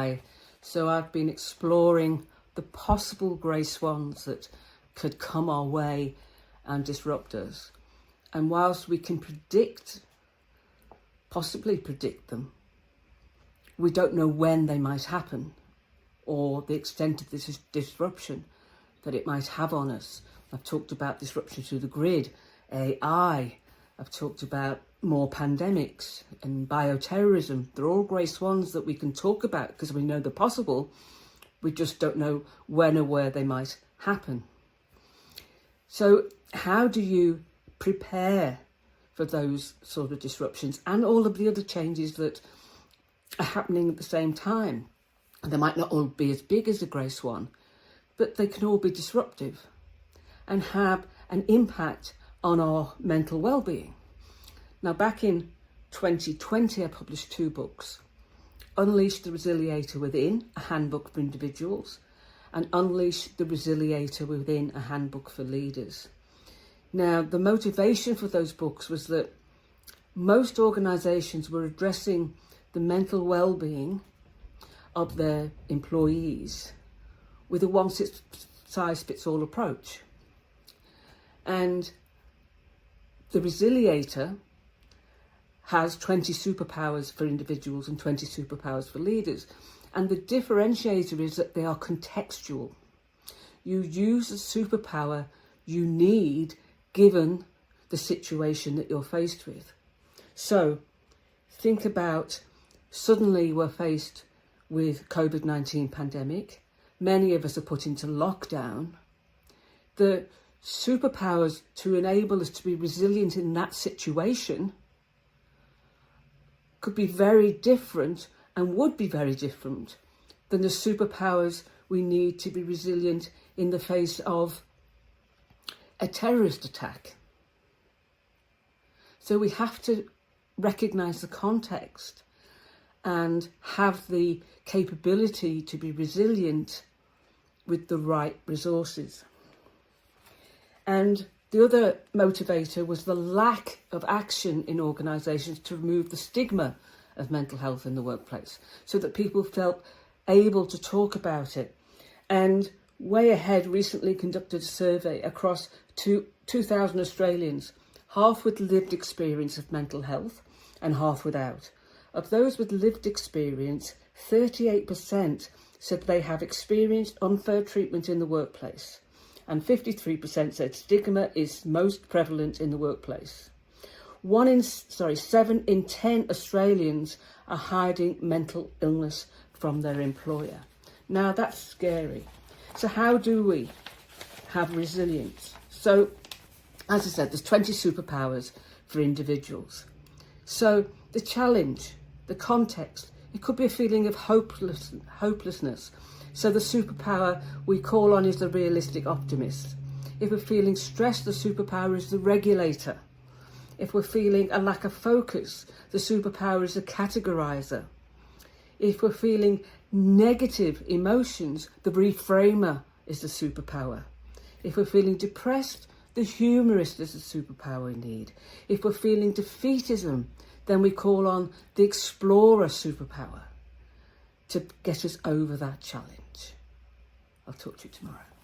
AI. So I've been exploring the possible grey swans that could come our way and disrupt us. And whilst we can possibly predict them, we don't know when they might happen or the extent of this disruption that it might have on us. I've talked about disruption to the grid, AI. I've talked about more pandemics and bioterrorism. They're all grey swans that we can talk about because we know they're possible. We just don't know when or where they might happen. So how do you prepare for those sort of disruptions and all of the other changes that are happening at the same time? And they might not all be as big as a grey swan, but they can all be disruptive and have an impact on our mental well-being. Now, back in 2020, I published 2 books, Unleash the Resiliator Within, a handbook for individuals, and Unleash the Resiliator Within, a handbook for leaders. Now, the motivation for those books was that most organisations were addressing the mental well-being of their employees with a one-size-fits-all approach. And the Resiliator has 20 superpowers for individuals and 20 superpowers for leaders. And the differentiator is that they are contextual. You use the superpower you need given the situation that you're faced with. So think about, suddenly we're faced with COVID-19 pandemic. Many of us are put into lockdown. The superpowers to enable us to be resilient in that situation could be very different and would be very different than the superpowers we need to be resilient in the face of a terrorist attack. So we have to recognise the context and have the capability to be resilient with the right resources. And the other motivator was the lack of action in organisations to remove the stigma of mental health in the workplace, so that people felt able to talk about it. And Way Ahead recently conducted a survey across 2,000 Australians, half with lived experience of mental health and half without. Of those with lived experience, 38% said they have experienced unfair treatment in the workplace, and 53% said stigma is most prevalent in the workplace. 7 in 10 Australians are hiding mental illness from their employer. Now that's scary. So how do we have resilience? So, as I said, there's 20 superpowers for individuals. So the challenge, the context, it could be a feeling of hopelessness. So the superpower we call on is the realistic optimist. If we're feeling stressed, the superpower is the regulator. If we're feeling a lack of focus, the superpower is the categorizer. If we're feeling negative emotions, the reframer is the superpower. If we're feeling depressed, the humorist is the superpower we need. If we're feeling defeatism, then we call on the explorer superpower to get us over that challenge. I'll talk to you tomorrow.